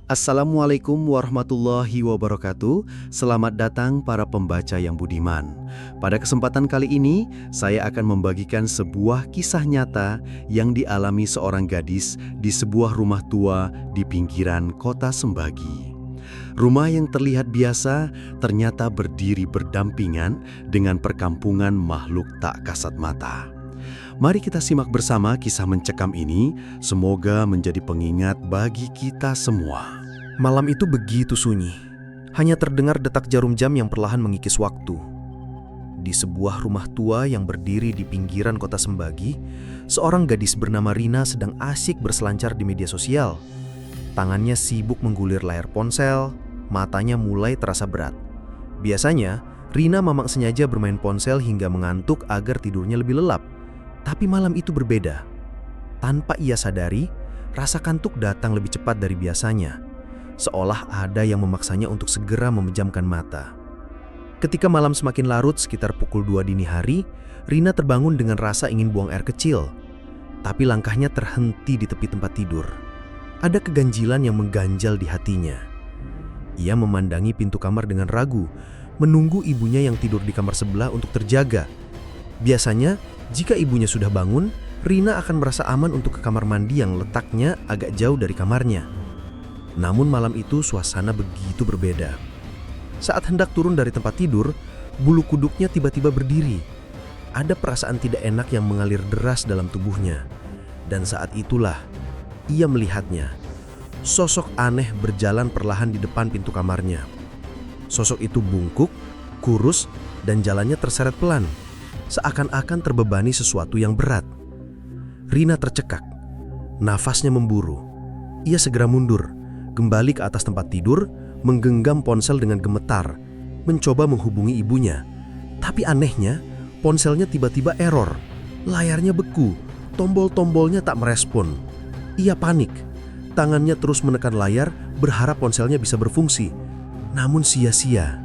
Assalamualaikum warahmatullahi wabarakatuh. Selamat datang para pembaca yang budiman. Pada kesempatan kali ini, saya akan membagikan sebuah kisah nyata yang dialami seorang gadis di sebuah rumah tua di pinggiran kota Sembagi. Rumah yang terlihat biasa ternyata berdiri berdampingan dengan perkampungan makhluk tak kasat mata. Mari kita simak bersama kisah mencekam ini, semoga menjadi pengingat bagi kita semua. Malam itu begitu sunyi, hanya terdengar detak jarum jam yang perlahan mengikis waktu. Di sebuah rumah tua yang berdiri di pinggiran kota Sembagi, seorang gadis bernama Rina sedang asyik berselancar di media sosial. Tangannya sibuk menggulir layar ponsel, matanya mulai terasa berat. Biasanya, Rina memang sengaja bermain ponsel hingga mengantuk agar tidurnya lebih lelap. Tapi malam itu berbeda. Tanpa ia sadari, rasa kantuk datang lebih cepat dari biasanya. Seolah ada yang memaksanya untuk segera memejamkan mata. Ketika malam semakin larut sekitar pukul 2 dini hari, Rina terbangun dengan rasa ingin buang air kecil. Tapi langkahnya terhenti di tepi tempat tidur. Ada keganjilan yang mengganjal di hatinya. Ia memandangi pintu kamar dengan ragu, menunggu ibunya yang tidur di kamar sebelah untuk terjaga. Biasanya, jika ibunya sudah bangun, Rina akan merasa aman untuk ke kamar mandi yang letaknya agak jauh dari kamarnya. Namun malam itu suasana begitu berbeda. Saat hendak turun dari tempat tidur, bulu kuduknya tiba-tiba berdiri. Ada perasaan tidak enak yang mengalir deras dalam tubuhnya. Dan saat itulah, ia melihatnya. Sosok aneh berjalan perlahan di depan pintu kamarnya. Sosok itu bungkuk, kurus, dan jalannya terseret pelan. Seakan-akan terbebani sesuatu yang berat. Rina tercekak, nafasnya memburu. Ia segera mundur, kembali ke atas tempat tidur, menggenggam ponsel dengan gemetar, mencoba menghubungi ibunya. Tapi anehnya, ponselnya tiba-tiba error. Layarnya beku, tombol-tombolnya tak merespon. Ia panik, tangannya terus menekan layar, berharap ponselnya bisa berfungsi. Namun sia-sia.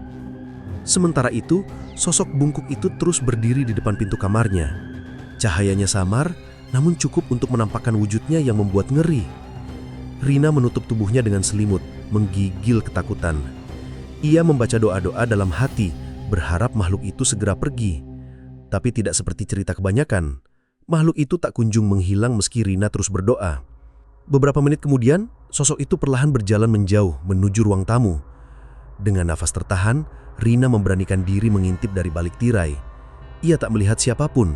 Sementara itu, sosok bungkuk itu terus berdiri di depan pintu kamarnya. Cahayanya samar, namun cukup untuk menampakkan wujudnya yang membuat ngeri. Rina menutup tubuhnya dengan selimut, menggigil ketakutan. Ia membaca doa-doa dalam hati, berharap makhluk itu segera pergi. Tapi tidak seperti cerita kebanyakan. Makhluk itu tak kunjung menghilang meski Rina terus berdoa. Beberapa menit kemudian, sosok itu perlahan berjalan menjauh menuju ruang tamu. Dengan nafas tertahan, Rina memberanikan diri mengintip dari balik tirai. Ia tak melihat siapapun.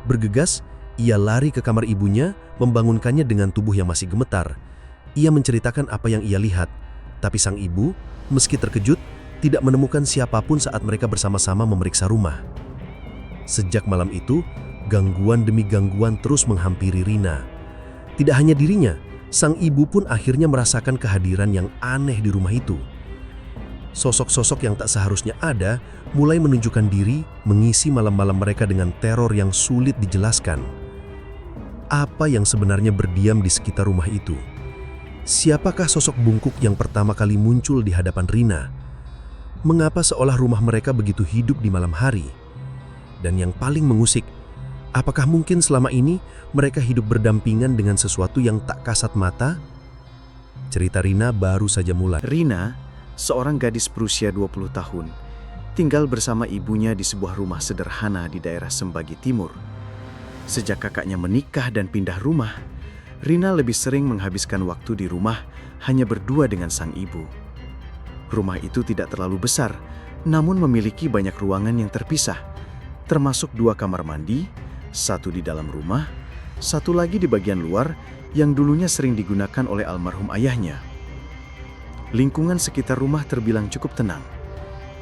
Bergegas, ia lari ke kamar ibunya, membangunkannya dengan tubuh yang masih gemetar. Ia menceritakan apa yang ia lihat, tapi sang ibu, meski terkejut, tidak menemukan siapapun saat mereka bersama-sama memeriksa rumah. Sejak malam itu, gangguan demi gangguan terus menghampiri Rina. Tidak hanya dirinya, sang ibu pun akhirnya merasakan kehadiran yang aneh di rumah itu. Sosok-sosok yang tak seharusnya ada mulai menunjukkan diri, mengisi malam-malam mereka dengan teror yang sulit dijelaskan. Apa yang sebenarnya berdiam di sekitar rumah itu? Siapakah sosok bungkuk yang pertama kali muncul di hadapan Rina? Mengapa seolah rumah mereka begitu hidup di malam hari? Dan yang paling mengusik, apakah mungkin selama ini mereka hidup berdampingan dengan sesuatu yang tak kasat mata? Cerita Rina baru saja mulai. Rina, seorang gadis berusia 20 tahun, tinggal bersama ibunya di sebuah rumah sederhana di daerah Sembagi Timur. Sejak kakaknya menikah dan pindah rumah, Rina lebih sering menghabiskan waktu di rumah hanya berdua dengan sang ibu. Rumah itu tidak terlalu besar, namun memiliki banyak ruangan yang terpisah, termasuk 2 kamar mandi, 1 di dalam rumah, 1 lagi di bagian luar yang dulunya sering digunakan oleh almarhum ayahnya. Lingkungan sekitar rumah terbilang cukup tenang.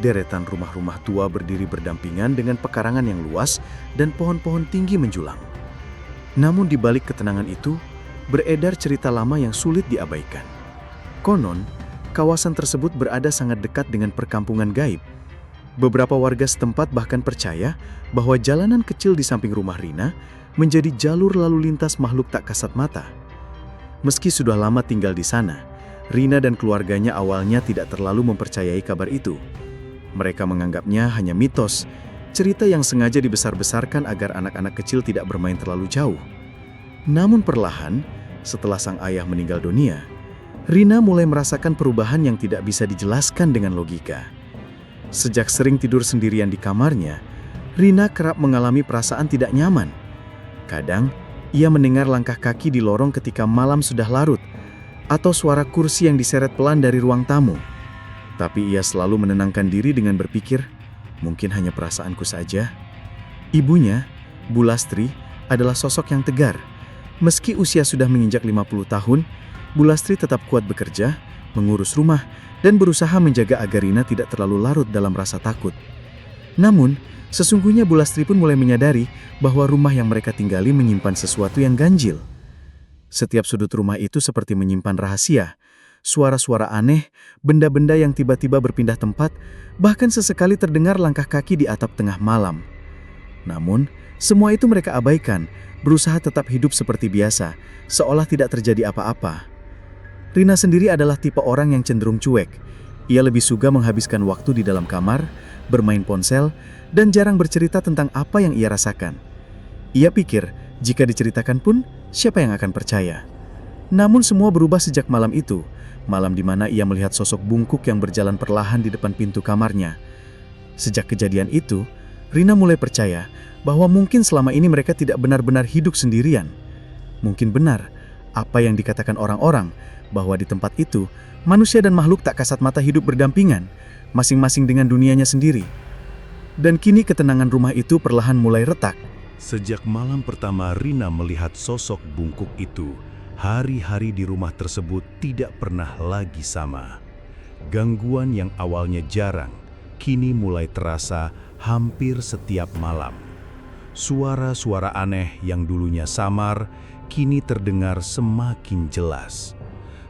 Deretan rumah-rumah tua berdiri berdampingan dengan pekarangan yang luas dan pohon-pohon tinggi menjulang. Namun di balik ketenangan itu, beredar cerita lama yang sulit diabaikan. Konon, kawasan tersebut berada sangat dekat dengan perkampungan gaib. Beberapa warga setempat bahkan percaya bahwa jalanan kecil di samping rumah Rina menjadi jalur lalu lintas makhluk tak kasat mata. Meski sudah lama tinggal di sana, Rina dan keluarganya awalnya tidak terlalu mempercayai kabar itu. Mereka menganggapnya hanya mitos, cerita yang sengaja dibesar-besarkan agar anak-anak kecil tidak bermain terlalu jauh. Namun perlahan, setelah sang ayah meninggal dunia, Rina mulai merasakan perubahan yang tidak bisa dijelaskan dengan logika. Sejak sering tidur sendirian di kamarnya, Rina kerap mengalami perasaan tidak nyaman. Kadang, ia mendengar langkah kaki di lorong ketika malam sudah larut, atau suara kursi yang diseret pelan dari ruang tamu. Tapi ia selalu menenangkan diri dengan berpikir, mungkin hanya perasaanku saja. Ibunya, Bu Lastri, adalah sosok yang tegar. Meski usia sudah menginjak 50 tahun, Bu Lastri tetap kuat bekerja, mengurus rumah, dan berusaha menjaga agar Rina tidak terlalu larut dalam rasa takut. Namun, sesungguhnya Bu Lastri pun mulai menyadari bahwa rumah yang mereka tinggali menyimpan sesuatu yang ganjil. Setiap sudut rumah itu seperti menyimpan rahasia, suara-suara aneh, benda-benda yang tiba-tiba berpindah tempat, bahkan sesekali terdengar langkah kaki di atap tengah malam. Namun, semua itu mereka abaikan, berusaha tetap hidup seperti biasa, seolah tidak terjadi apa-apa. Rina sendiri adalah tipe orang yang cenderung cuek. Ia lebih suka menghabiskan waktu di dalam kamar, bermain ponsel, dan jarang bercerita tentang apa yang ia rasakan. Ia pikir, jika diceritakan pun, siapa yang akan percaya? Namun semua berubah sejak malam itu, malam di mana ia melihat sosok bungkuk yang berjalan perlahan di depan pintu kamarnya. Sejak kejadian itu, Rina mulai percaya bahwa mungkin selama ini mereka tidak benar-benar hidup sendirian. Mungkin benar apa yang dikatakan orang-orang, bahwa di tempat itu, manusia dan makhluk tak kasat mata hidup berdampingan, masing-masing dengan dunianya sendiri. Dan kini ketenangan rumah itu perlahan mulai retak. Sejak malam pertama Rina melihat sosok bungkuk itu, hari-hari di rumah tersebut tidak pernah lagi sama. Gangguan yang awalnya jarang, kini mulai terasa hampir setiap malam. Suara-suara aneh yang dulunya samar, kini terdengar semakin jelas.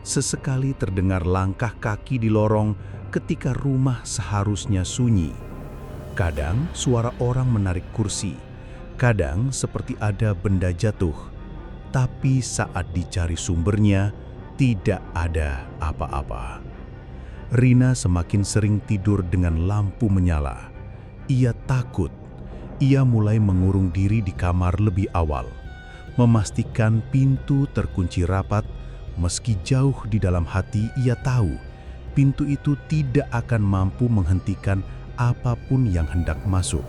Sesekali terdengar langkah kaki di lorong ketika rumah seharusnya sunyi. Kadang suara orang menarik kursi, kadang seperti ada benda jatuh. Tapi saat dicari sumbernya, tidak ada apa-apa. Rina semakin sering tidur dengan lampu menyala. Ia takut. Ia mulai mengurung diri di kamar lebih awal, memastikan pintu terkunci rapat. Meski jauh di dalam hati, ia tahu pintu itu tidak akan mampu menghentikan apapun yang hendak masuk.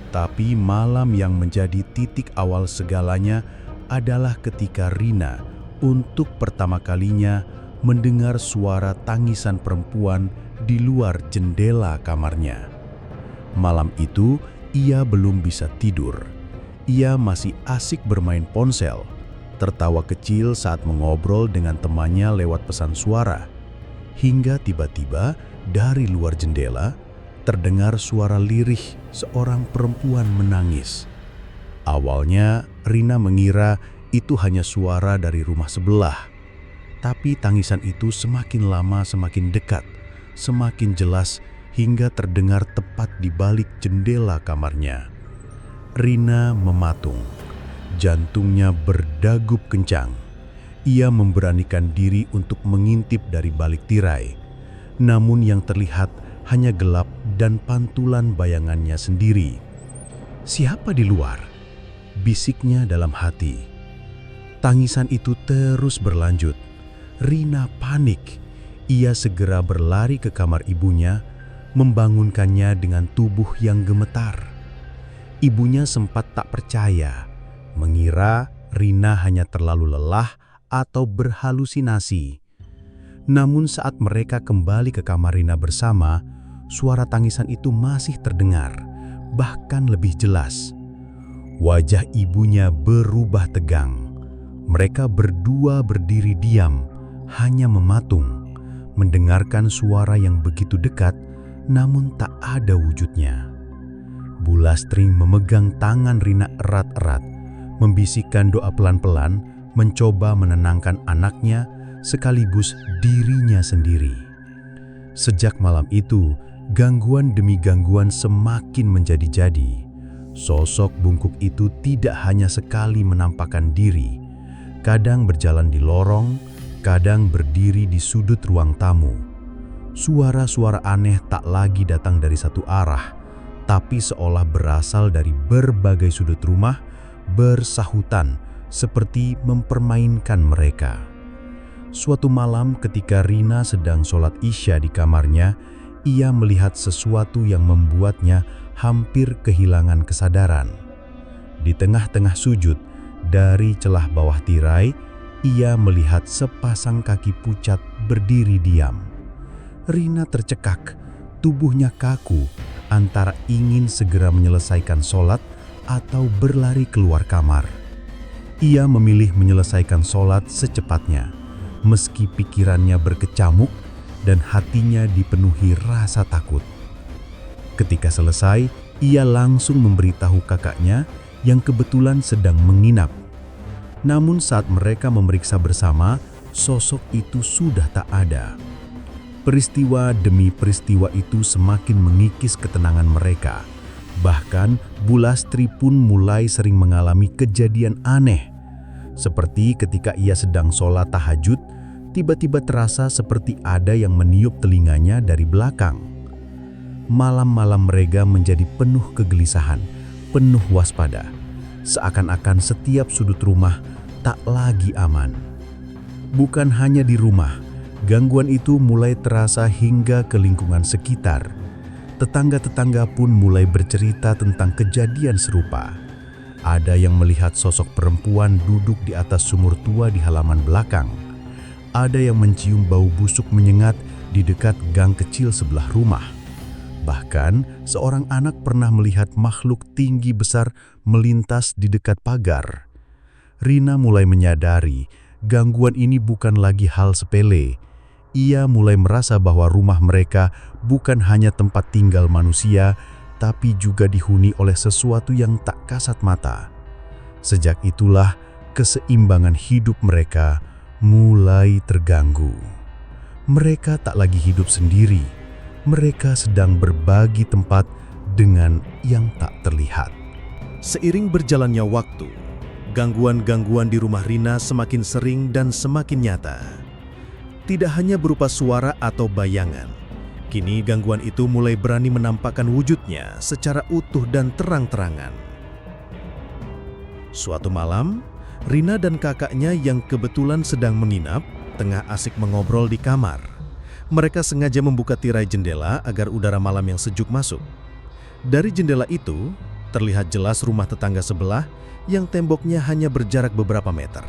Tapi malam yang menjadi titik awal segalanya adalah ketika Rina untuk pertama kalinya mendengar suara tangisan perempuan di luar jendela kamarnya. Malam itu ia belum bisa tidur. Ia masih asik bermain ponsel, tertawa kecil saat mengobrol dengan temannya lewat pesan suara. Hingga tiba-tiba dari luar jendela terdengar suara lirih seorang perempuan menangis. Awalnya Rina mengira itu hanya suara dari rumah sebelah. Tapi tangisan itu semakin lama semakin dekat, semakin jelas hingga terdengar tepat di balik jendela kamarnya. Rina mematung. Jantungnya berdegup kencang. Ia memberanikan diri untuk mengintip dari balik tirai. Namun yang terlihat hanya gelap dan pantulan bayangannya sendiri. Siapa di luar? Bisiknya dalam hati. Tangisan itu terus berlanjut. Rina panik. Ia segera berlari ke kamar ibunya, membangunkannya dengan tubuh yang gemetar. Ibunya sempat tak percaya, mengira Rina hanya terlalu lelah atau berhalusinasi. Namun saat mereka kembali ke kamar Rina bersama, suara tangisan itu masih terdengar, bahkan lebih jelas. Wajah ibunya berubah tegang. Mereka berdua berdiri diam, hanya mematung, mendengarkan suara yang begitu dekat, namun tak ada wujudnya. Bu Lastri memegang tangan Rina erat-erat, membisikkan doa pelan-pelan, mencoba menenangkan anaknya sekaligus dirinya sendiri. Sejak malam itu, gangguan demi gangguan semakin menjadi-jadi. Sosok bungkuk itu tidak hanya sekali menampakkan diri, kadang berjalan di lorong, kadang berdiri di sudut ruang tamu. Suara-suara aneh tak lagi datang dari satu arah, tapi seolah berasal dari berbagai sudut rumah, bersahutan seperti mempermainkan mereka. Suatu malam ketika Rina sedang sholat Isya di kamarnya, ia melihat sesuatu yang membuatnya hampir kehilangan kesadaran. Di tengah-tengah sujud, dari celah bawah tirai, ia melihat sepasang kaki pucat berdiri diam. Rina tercekak, tubuhnya kaku antara ingin segera menyelesaikan sholat atau berlari keluar kamar. Ia memilih menyelesaikan sholat secepatnya, meski pikirannya berkecamuk dan hatinya dipenuhi rasa takut. Ketika selesai, ia langsung memberitahu kakaknya yang kebetulan sedang menginap. Namun saat mereka memeriksa bersama, sosok itu sudah tak ada. Peristiwa demi peristiwa itu semakin mengikis ketenangan mereka. Bahkan Bulastri pun mulai sering mengalami kejadian aneh. Seperti ketika ia sedang sholat tahajud, tiba-tiba terasa seperti ada yang meniup telinganya dari belakang. Malam-malam mereka menjadi penuh kegelisahan, penuh waspada. Seakan-akan setiap sudut rumah tak lagi aman. Bukan hanya di rumah, gangguan itu mulai terasa hingga ke lingkungan sekitar. Tetangga-tetangga pun mulai bercerita tentang kejadian serupa. Ada yang melihat sosok perempuan duduk di atas sumur tua di halaman belakang. Ada yang mencium bau busuk menyengat di dekat gang kecil sebelah rumah. Bahkan, seorang anak pernah melihat makhluk tinggi besar melintas di dekat pagar. Rina mulai menyadari gangguan ini bukan lagi hal sepele. Ia mulai merasa bahwa rumah mereka bukan hanya tempat tinggal manusia, tapi juga dihuni oleh sesuatu yang tak kasat mata. Sejak itulah, keseimbangan hidup mereka mulai terganggu. Mereka tak lagi hidup sendiri. Mereka sedang berbagi tempat dengan yang tak terlihat. Seiring berjalannya waktu, gangguan-gangguan di rumah Rina semakin sering dan semakin nyata. Tidak hanya berupa suara atau bayangan, kini gangguan itu mulai berani menampakkan wujudnya secara utuh dan terang-terangan. Suatu malam, Rina dan kakaknya yang kebetulan sedang menginap tengah asik mengobrol di kamar. Mereka sengaja membuka tirai jendela agar udara malam yang sejuk masuk. Dari jendela itu, terlihat jelas rumah tetangga sebelah yang temboknya hanya berjarak beberapa meter.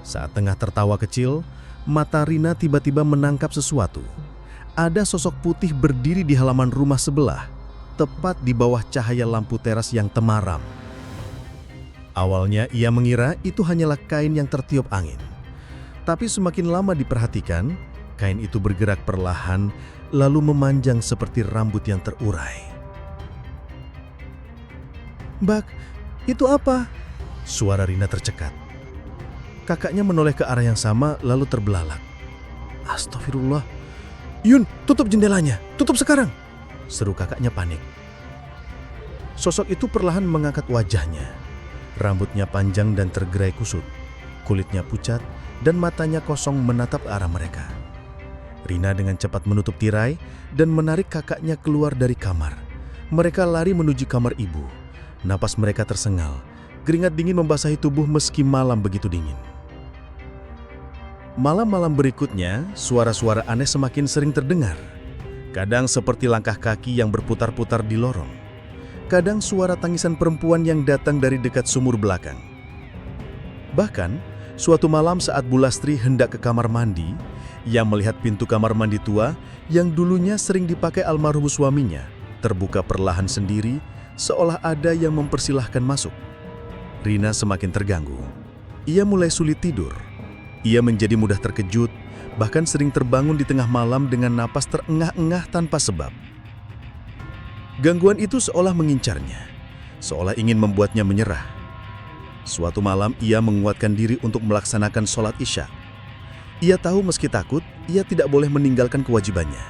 Saat tengah tertawa kecil, mata Rina tiba-tiba menangkap sesuatu. Ada sosok putih berdiri di halaman rumah sebelah, tepat di bawah cahaya lampu teras yang temaram. Awalnya ia mengira itu hanyalah kain yang tertiup angin. Tapi semakin lama diperhatikan, kain itu bergerak perlahan, lalu memanjang seperti rambut yang terurai. "Mbak, itu apa?" Suara Rina tercekat. Kakaknya menoleh ke arah yang sama, lalu terbelalak. "Astagfirullah. Yun, tutup jendelanya, tutup sekarang!" seru kakaknya panik. Sosok itu perlahan mengangkat wajahnya. Rambutnya panjang dan tergerai kusut, kulitnya pucat, dan matanya kosong menatap ke arah mereka. Rina dengan cepat menutup tirai dan menarik kakaknya keluar dari kamar. Mereka lari menuju kamar ibu. Napas mereka tersengal, keringat dingin membasahi tubuh meski malam begitu dingin. Malam-malam berikutnya, suara-suara aneh semakin sering terdengar. Kadang seperti langkah kaki yang berputar-putar di lorong. Kadang suara tangisan perempuan yang datang dari dekat sumur belakang. Bahkan, suatu malam saat Bulastri hendak ke kamar mandi, ia melihat pintu kamar mandi tua yang dulunya sering dipakai almarhum suaminya, terbuka perlahan sendiri, seolah ada yang mempersilahkan masuk. Rina semakin terganggu. Ia mulai sulit tidur. Ia menjadi mudah terkejut, bahkan sering terbangun di tengah malam dengan napas terengah-engah tanpa sebab. Gangguan itu seolah mengincarnya, seolah ingin membuatnya menyerah. Suatu malam ia menguatkan diri untuk melaksanakan sholat Isya. Ia tahu meski takut, ia tidak boleh meninggalkan kewajibannya.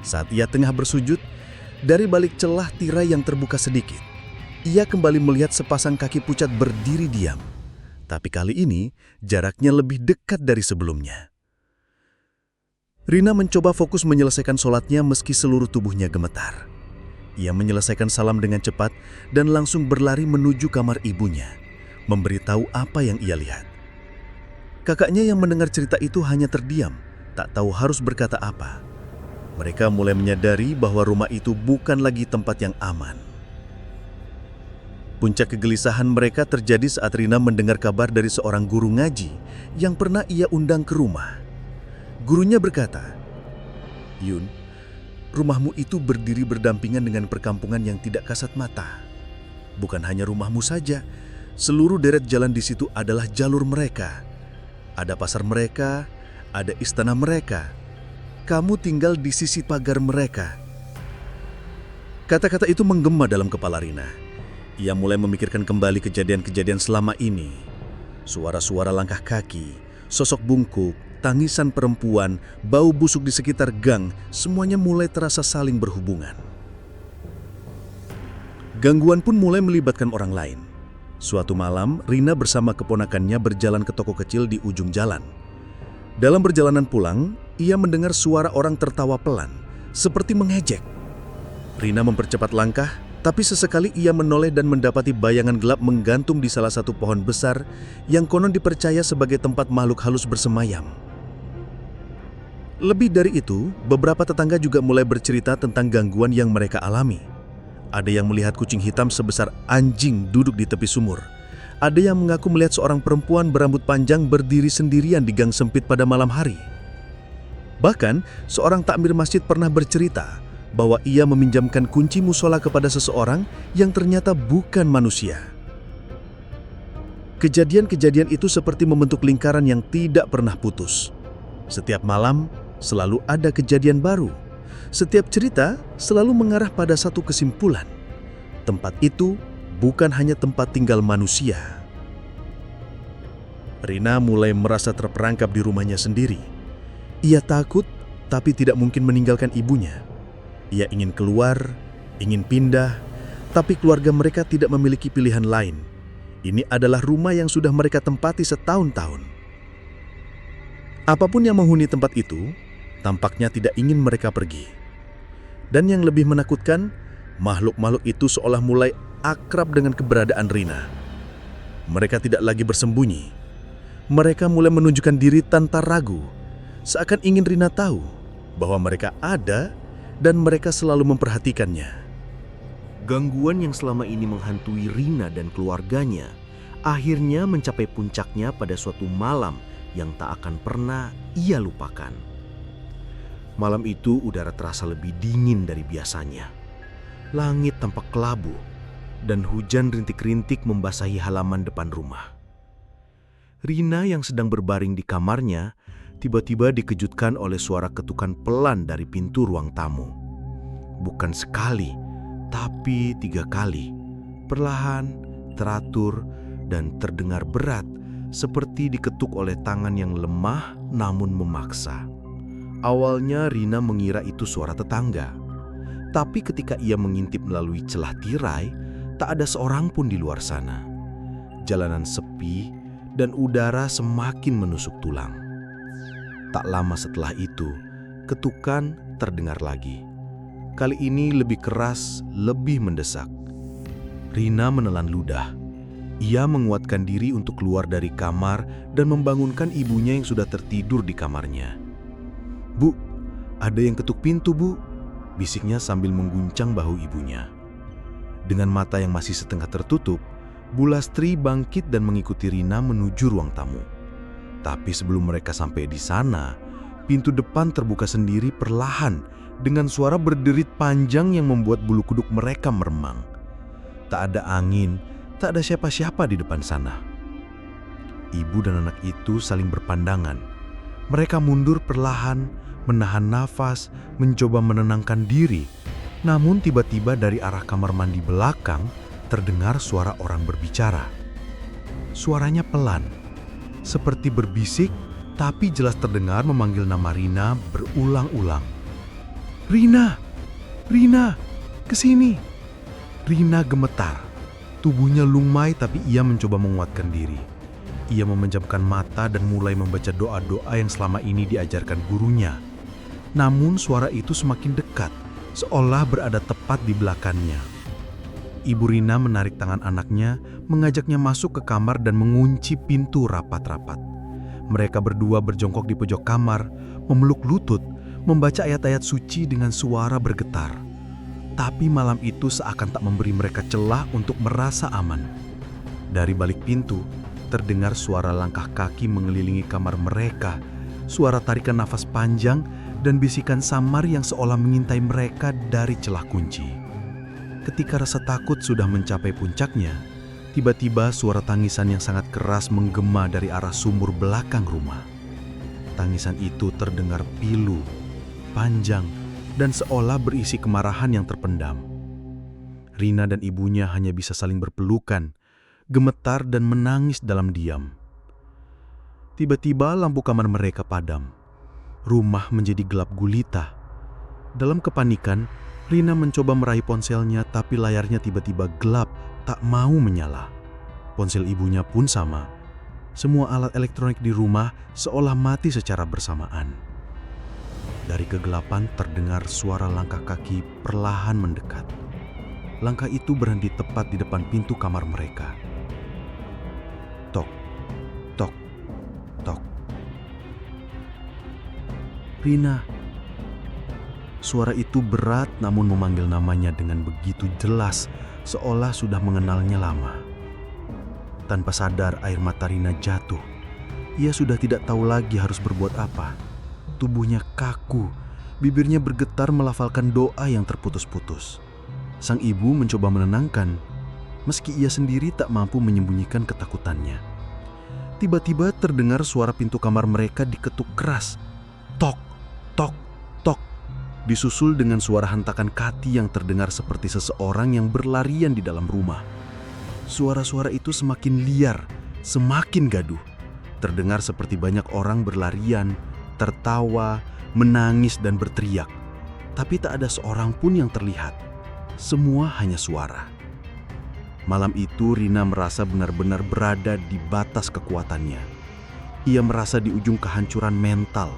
Saat ia tengah bersujud, dari balik celah tirai yang terbuka sedikit, ia kembali melihat sepasang kaki pucat berdiri diam. Tapi kali ini, jaraknya lebih dekat dari sebelumnya. Rina mencoba fokus menyelesaikan sholatnya meski seluruh tubuhnya gemetar. Ia menyelesaikan salam dengan cepat dan langsung berlari menuju kamar ibunya, memberitahu apa yang ia lihat. Kakaknya yang mendengar cerita itu hanya terdiam, tak tahu harus berkata apa. Mereka mulai menyadari bahwa rumah itu bukan lagi tempat yang aman. Puncak kegelisahan mereka terjadi saat Rina mendengar kabar dari seorang guru ngaji yang pernah ia undang ke rumah. Gurunya berkata, "Yun, rumahmu itu berdiri berdampingan dengan perkampungan yang tidak kasat mata. Bukan hanya rumahmu saja, seluruh deret jalan di situ adalah jalur mereka. Ada pasar mereka, ada istana mereka. Kamu tinggal di sisi pagar mereka." Kata-kata itu menggema dalam kepala Rina. Ia mulai memikirkan kembali kejadian-kejadian selama ini. Suara-suara langkah kaki, sosok bungkuk, tangisan perempuan, bau busuk di sekitar gang, semuanya mulai terasa saling berhubungan. Gangguan pun mulai melibatkan orang lain. Suatu malam, Rina bersama keponakannya berjalan ke toko kecil di ujung jalan. Dalam perjalanan pulang, ia mendengar suara orang tertawa pelan, seperti mengejek. Rina mempercepat langkah, tapi sesekali ia menoleh dan mendapati bayangan gelap menggantung di salah satu pohon besar yang konon dipercaya sebagai tempat makhluk halus bersemayam. Lebih dari itu, beberapa tetangga juga mulai bercerita tentang gangguan yang mereka alami. Ada yang melihat kucing hitam sebesar anjing duduk di tepi sumur. Ada yang mengaku melihat seorang perempuan berambut panjang berdiri sendirian di gang sempit pada malam hari. Bahkan, seorang takmir masjid pernah bercerita bahwa ia meminjamkan kunci musola kepada seseorang yang ternyata bukan manusia. Kejadian-kejadian itu seperti membentuk lingkaran yang tidak pernah putus. Setiap malam selalu ada kejadian baru. Setiap cerita selalu mengarah pada satu kesimpulan. Tempat itu bukan hanya tempat tinggal manusia. Rina mulai merasa terperangkap di rumahnya sendiri. Ia takut tapi tidak mungkin meninggalkan ibunya. Ia ingin keluar, ingin pindah, tapi keluarga mereka tidak memiliki pilihan lain. Ini adalah rumah yang sudah mereka tempati setahun-tahun. Apapun yang menghuni tempat itu, tampaknya tidak ingin mereka pergi. Dan yang lebih menakutkan, makhluk-makhluk itu seolah mulai akrab dengan keberadaan Rina. Mereka tidak lagi bersembunyi. Mereka mulai menunjukkan diri tanpa ragu, seakan ingin Rina tahu bahwa mereka ada dan mereka selalu memperhatikannya. Gangguan yang selama ini menghantui Rina dan keluarganya akhirnya mencapai puncaknya pada suatu malam yang tak akan pernah ia lupakan. Malam itu udara terasa lebih dingin dari biasanya. Langit tampak kelabu dan hujan rintik-rintik membasahi halaman depan rumah. Rina yang sedang berbaring di kamarnya tiba-tiba dikejutkan oleh suara ketukan pelan dari pintu ruang tamu. Bukan sekali, tapi 3 kali. Perlahan, teratur, dan terdengar berat, seperti diketuk oleh tangan yang lemah namun memaksa. Awalnya Rina mengira itu suara tetangga. Tapi ketika ia mengintip melalui celah tirai, tak ada seorang pun di luar sana. Jalanan sepi dan udara semakin menusuk tulang. Tak lama setelah itu, ketukan terdengar lagi. Kali ini lebih keras, lebih mendesak. Rina menelan ludah. Ia menguatkan diri untuk keluar dari kamar dan membangunkan ibunya yang sudah tertidur di kamarnya. "Bu, ada yang ketuk pintu, Bu," bisiknya sambil mengguncang bahu ibunya. Dengan mata yang masih setengah tertutup, Bu Lastri bangkit dan mengikuti Rina menuju ruang tamu. Tapi sebelum mereka sampai di sana, pintu depan terbuka sendiri perlahan dengan suara berderit panjang yang membuat bulu kuduk mereka meremang. Tak ada angin, tak ada siapa-siapa di depan sana. Ibu dan anak itu saling berpandangan. Mereka mundur perlahan, menahan nafas, mencoba menenangkan diri. Namun tiba-tiba dari arah kamar mandi belakang terdengar suara orang berbicara. Suaranya pelan, seperti berbisik, tapi jelas terdengar memanggil nama Rina berulang-ulang. "Rina! Rina! Kesini!" Rina gemetar. Tubuhnya lumai tapi ia mencoba menguatkan diri. Ia memejamkan mata dan mulai membaca doa-doa yang selama ini diajarkan gurunya. Namun suara itu semakin dekat, seolah berada tepat di belakangnya. Ibu Rina menarik tangan anaknya, mengajaknya masuk ke kamar dan mengunci pintu rapat-rapat. Mereka berdua berjongkok di pojok kamar, memeluk lutut, membaca ayat-ayat suci dengan suara bergetar. Tapi malam itu seakan tak memberi mereka celah untuk merasa aman. Dari balik pintu, terdengar suara langkah kaki mengelilingi kamar mereka, suara tarikan nafas panjang, dan bisikan samar yang seolah mengintai mereka dari celah kunci. Ketika rasa takut sudah mencapai puncaknya, tiba-tiba suara tangisan yang sangat keras menggema dari arah sumur belakang rumah. Tangisan itu terdengar pilu, panjang, dan seolah berisi kemarahan yang terpendam. Rina dan ibunya hanya bisa saling berpelukan, gemetar dan menangis dalam diam. Tiba-tiba lampu kamar mereka padam. Rumah menjadi gelap gulita. Dalam kepanikan, Rina mencoba meraih ponselnya, tapi layarnya tiba-tiba gelap, tak mau menyala. Ponsel ibunya pun sama. Semua alat elektronik di rumah seolah mati secara bersamaan. Dari kegelapan terdengar suara langkah kaki perlahan mendekat. Langkah itu berhenti tepat di depan pintu kamar mereka. Tok, tok, tok. Rina. Suara itu berat namun memanggil namanya dengan begitu jelas, seolah sudah mengenalnya lama. Tanpa sadar air mata Rina jatuh. Ia sudah tidak tahu lagi harus berbuat apa. Tubuhnya kaku, bibirnya bergetar melafalkan doa yang terputus-putus. Sang ibu mencoba menenangkan, meski ia sendiri tak mampu menyembunyikan ketakutannya. Tiba-tiba terdengar suara pintu kamar mereka diketuk keras. Tok, tok, tok. Disusul dengan suara hentakan kaki yang terdengar seperti seseorang yang berlarian di dalam rumah. Suara-suara itu semakin liar, semakin gaduh. Terdengar seperti banyak orang berlarian, tertawa, menangis dan berteriak. Tapi tak ada seorang pun yang terlihat. Semua hanya suara. Malam itu Rina merasa benar-benar berada di batas kekuatannya. Ia merasa di ujung kehancuran mental.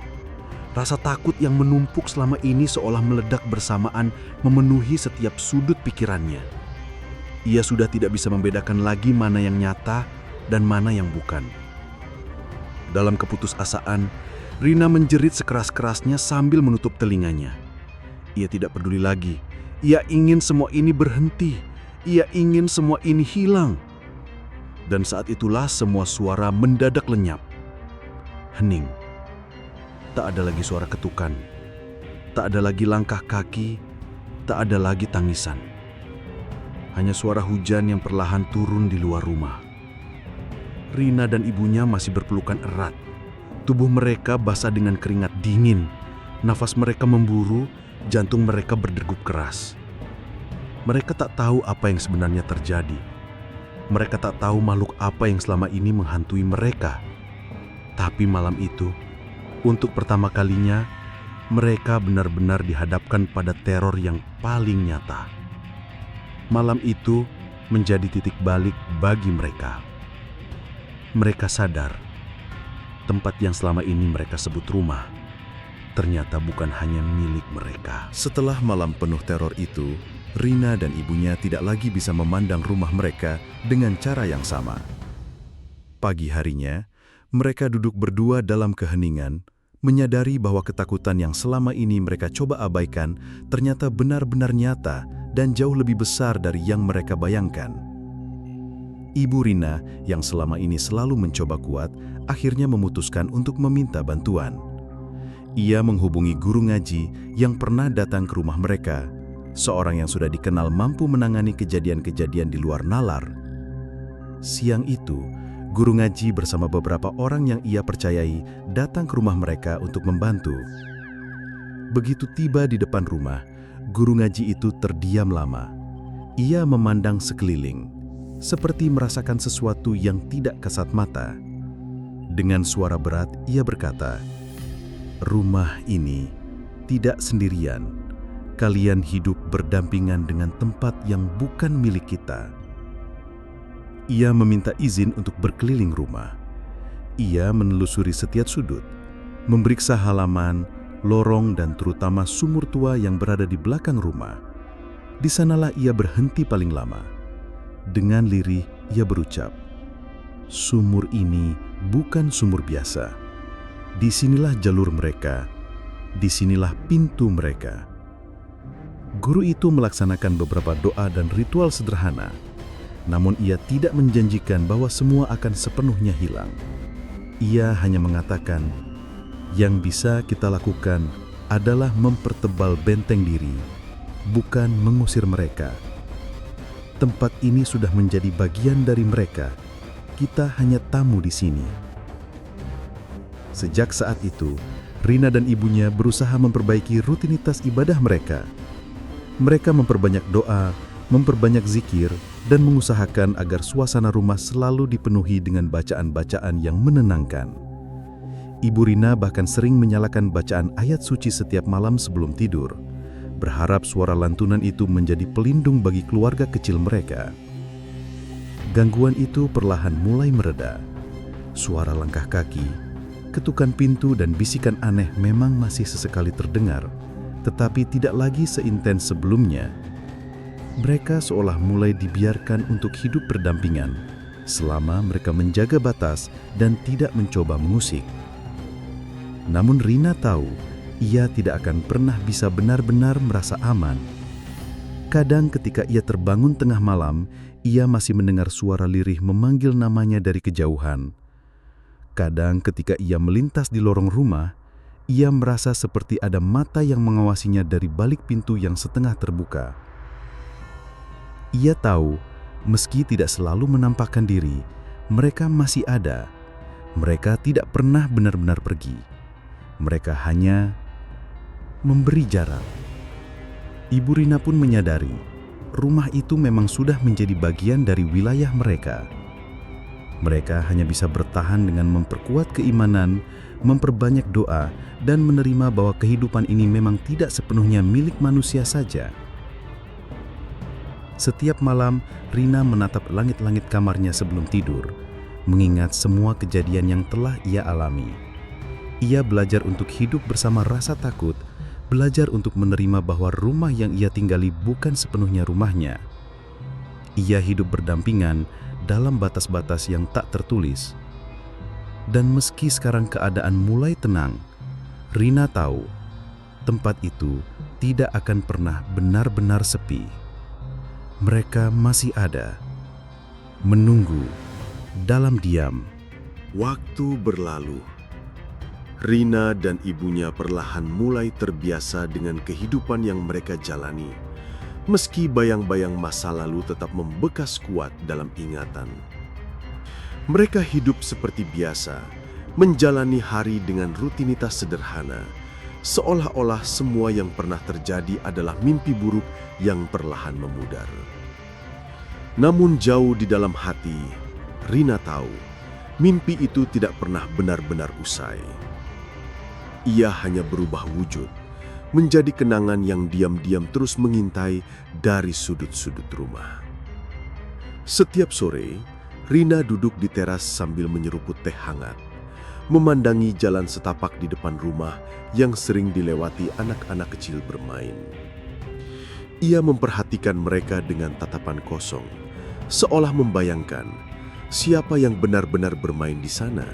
Rasa takut yang menumpuk selama ini seolah meledak bersamaan memenuhi setiap sudut pikirannya. Ia sudah tidak bisa membedakan lagi mana yang nyata dan mana yang bukan. Dalam keputusasaan, Rina menjerit sekeras-kerasnya sambil menutup telinganya. Ia tidak peduli lagi. Ia ingin semua ini berhenti. Ia ingin semua ini hilang. Dan saat itulah semua suara mendadak lenyap. Hening. Tak ada lagi suara ketukan. Tak ada lagi langkah kaki. Tak ada lagi tangisan. Hanya suara hujan yang perlahan turun di luar rumah. Rina dan ibunya masih berpelukan erat. Tubuh mereka basah dengan keringat dingin. Nafas mereka memburu, jantung mereka berdegup keras. Mereka tak tahu apa yang sebenarnya terjadi. Mereka tak tahu makhluk apa yang selama ini menghantui mereka. Tapi malam itu, untuk pertama kalinya, mereka benar-benar dihadapkan pada teror yang paling nyata. Malam itu menjadi titik balik bagi mereka. Mereka sadar, tempat yang selama ini mereka sebut rumah, ternyata bukan hanya milik mereka. Setelah malam penuh teror itu, Rina dan ibunya tidak lagi bisa memandang rumah mereka dengan cara yang sama. Pagi harinya, mereka duduk berdua dalam keheningan, menyadari bahwa ketakutan yang selama ini mereka coba abaikan ternyata benar-benar nyata dan jauh lebih besar dari yang mereka bayangkan. Ibu Rina yang selama ini selalu mencoba kuat, akhirnya memutuskan untuk meminta bantuan. Ia menghubungi guru ngaji yang pernah datang ke rumah mereka, seorang yang sudah dikenal mampu menangani kejadian-kejadian di luar nalar. Siang itu, guru ngaji bersama beberapa orang yang ia percayai datang ke rumah mereka untuk membantu. Begitu tiba di depan rumah, guru ngaji itu terdiam lama. Ia memandang sekeliling, seperti merasakan sesuatu yang tidak kasat mata. Dengan suara berat, ia berkata, "Rumah ini tidak sendirian. Kalian hidup berdampingan dengan tempat yang bukan milik kita." Ia meminta izin untuk berkeliling rumah. Ia menelusuri setiap sudut, memeriksa halaman, lorong, dan terutama sumur tua yang berada di belakang rumah. Di sanalah ia berhenti paling lama. Dengan lirih, ia berucap, "Sumur ini bukan sumur biasa. Disinilah jalur mereka, disinilah pintu mereka. Guru itu melaksanakan beberapa doa dan ritual sederhana, namun ia tidak menjanjikan bahwa semua akan sepenuhnya hilang. Ia hanya mengatakan, yang bisa kita lakukan adalah mempertebal benteng diri, bukan mengusir mereka. Tempat ini sudah menjadi bagian dari mereka, kita hanya tamu di sini. Sejak saat itu, Rina dan ibunya berusaha memperbaiki rutinitas ibadah mereka. Mereka memperbanyak doa, memperbanyak zikir, dan mengusahakan agar suasana rumah selalu dipenuhi dengan bacaan-bacaan yang menenangkan. Ibu Rina bahkan sering menyalakan bacaan ayat suci setiap malam sebelum tidur, berharap suara lantunan itu menjadi pelindung bagi keluarga kecil mereka. Gangguan itu perlahan mulai mereda. Suara langkah kaki, ketukan pintu, dan bisikan aneh memang masih sesekali terdengar, tetapi tidak lagi seintens sebelumnya. Mereka seolah mulai dibiarkan untuk hidup berdampingan, selama mereka menjaga batas dan tidak mencoba mengusik. Namun Rina tahu, ia tidak akan pernah bisa benar-benar merasa aman. Kadang ketika ia terbangun tengah malam, ia masih mendengar suara lirih memanggil namanya dari kejauhan. Kadang ketika ia melintas di lorong rumah, ia merasa seperti ada mata yang mengawasinya dari balik pintu yang setengah terbuka. Ia tahu, meski tidak selalu menampakkan diri, mereka masih ada. Mereka tidak pernah benar-benar pergi. Mereka hanya memberi jarak. Ibu Rina pun menyadari, rumah itu memang sudah menjadi bagian dari wilayah mereka. Mereka hanya bisa bertahan dengan memperkuat keimanan, memperbanyak doa, dan menerima bahwa kehidupan ini memang tidak sepenuhnya milik manusia saja. Setiap malam, Rina menatap langit-langit kamarnya sebelum tidur, mengingat semua kejadian yang telah ia alami. Ia belajar untuk hidup bersama rasa takut, belajar untuk menerima bahwa rumah yang ia tinggali bukan sepenuhnya rumahnya. Ia hidup berdampingan dalam batas-batas yang tak tertulis. Dan meski sekarang keadaan mulai tenang, Rina tahu tempat itu tidak akan pernah benar-benar sepi. Mereka masih ada, menunggu dalam diam. Waktu berlalu. Rina dan ibunya perlahan mulai terbiasa dengan kehidupan yang mereka jalani, meski bayang-bayang masa lalu tetap membekas kuat dalam ingatan. Mereka hidup seperti biasa, menjalani hari dengan rutinitas sederhana, seolah-olah semua yang pernah terjadi adalah mimpi buruk yang perlahan memudar. Namun jauh di dalam hati, Rina tahu, mimpi itu tidak pernah benar-benar usai. Ia hanya berubah wujud, menjadi kenangan yang diam-diam terus mengintai dari sudut-sudut rumah. Setiap sore, Rina duduk di teras sambil menyeruput teh hangat, memandangi jalan setapak di depan rumah yang sering dilewati anak-anak kecil bermain. Ia memperhatikan mereka dengan tatapan kosong, seolah membayangkan siapa yang benar-benar bermain di sana.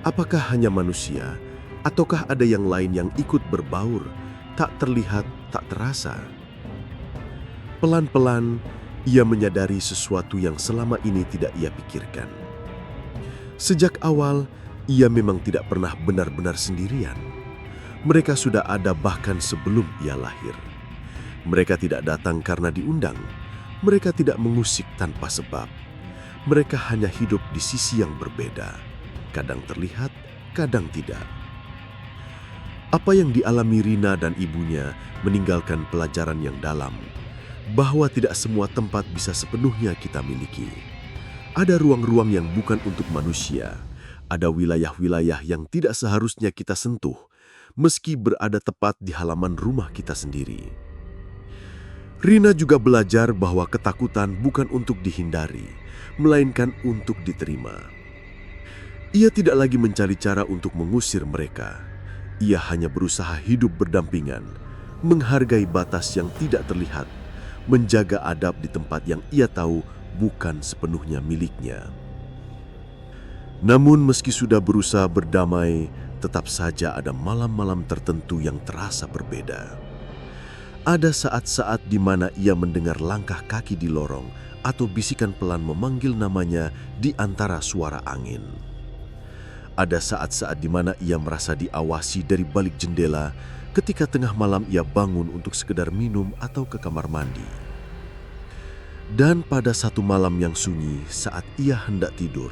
Apakah hanya manusia, ataukah ada yang lain yang ikut berbaur, tak terlihat, tak terasa? Pelan-pelan, ia menyadari sesuatu yang selama ini tidak ia pikirkan. Sejak awal, ia memang tidak pernah benar-benar sendirian. Mereka sudah ada bahkan sebelum ia lahir. Mereka tidak datang karena diundang. Mereka tidak mengusik tanpa sebab. Mereka hanya hidup di sisi yang berbeda. Kadang terlihat, kadang tidak. Apa yang dialami Rina dan ibunya meninggalkan pelajaran yang dalam, bahwa tidak semua tempat bisa sepenuhnya kita miliki. Ada ruang-ruang yang bukan untuk manusia, ada wilayah-wilayah yang tidak seharusnya kita sentuh, meski berada tepat di halaman rumah kita sendiri. Rina juga belajar bahwa ketakutan bukan untuk dihindari, melainkan untuk diterima. Ia tidak lagi mencari cara untuk mengusir mereka. Ia hanya berusaha hidup berdampingan, menghargai batas yang tidak terlihat, menjaga adab di tempat yang ia tahu bukan sepenuhnya miliknya. Namun meski sudah berusaha berdamai, tetap saja ada malam-malam tertentu yang terasa berbeda. Ada saat-saat di mana ia mendengar langkah kaki di lorong atau bisikan pelan memanggil namanya di antara suara angin. Ada saat-saat di mana ia merasa diawasi dari balik jendela ketika tengah malam ia bangun untuk sekedar minum atau ke kamar mandi. Dan pada satu malam yang sunyi saat ia hendak tidur,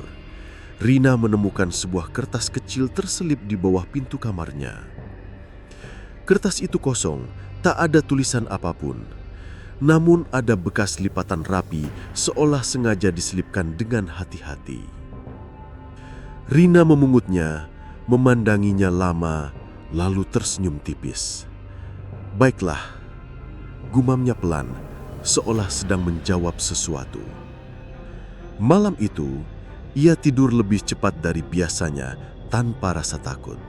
Rina menemukan sebuah kertas kecil terselip di bawah pintu kamarnya. Kertas itu kosong, tak ada tulisan apapun. Namun ada bekas lipatan rapi seolah sengaja diselipkan dengan hati-hati. Rina memungutnya, memandanginya lama, lalu tersenyum tipis. "Baiklah," gumamnya pelan, seolah sedang menjawab sesuatu. Malam itu, ia tidur lebih cepat dari biasanya tanpa rasa takut.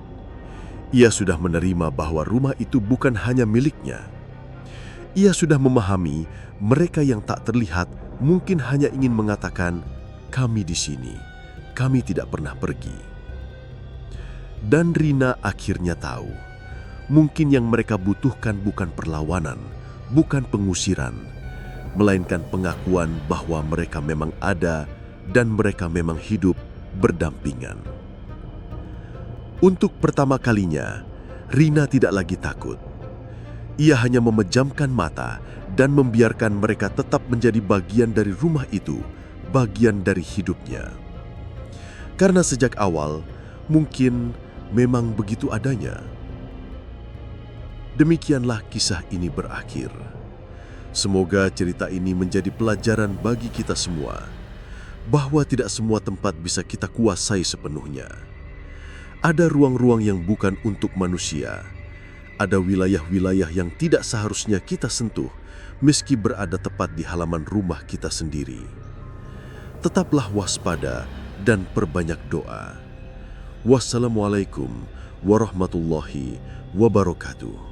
Ia sudah menerima bahwa rumah itu bukan hanya miliknya. Ia sudah memahami mereka yang tak terlihat mungkin hanya ingin mengatakan, "Kami di sini, kami tidak pernah pergi." Dan Rina akhirnya tahu, mungkin yang mereka butuhkan bukan perlawanan, bukan pengusiran, melainkan pengakuan bahwa mereka memang ada dan mereka memang hidup berdampingan. Untuk pertama kalinya, Rina tidak lagi takut. Ia hanya memejamkan mata dan membiarkan mereka tetap menjadi bagian dari rumah itu, bagian dari hidupnya. Karena sejak awal, mungkin memang begitu adanya. Demikianlah kisah ini berakhir. Semoga cerita ini menjadi pelajaran bagi kita semua, bahwa tidak semua tempat bisa kita kuasai sepenuhnya. Ada ruang-ruang yang bukan untuk manusia. Ada wilayah-wilayah yang tidak seharusnya kita sentuh, meski berada tepat di halaman rumah kita sendiri. Tetaplah waspada dan perbanyak doa. Wassalamualaikum warahmatullahi wabarakatuh.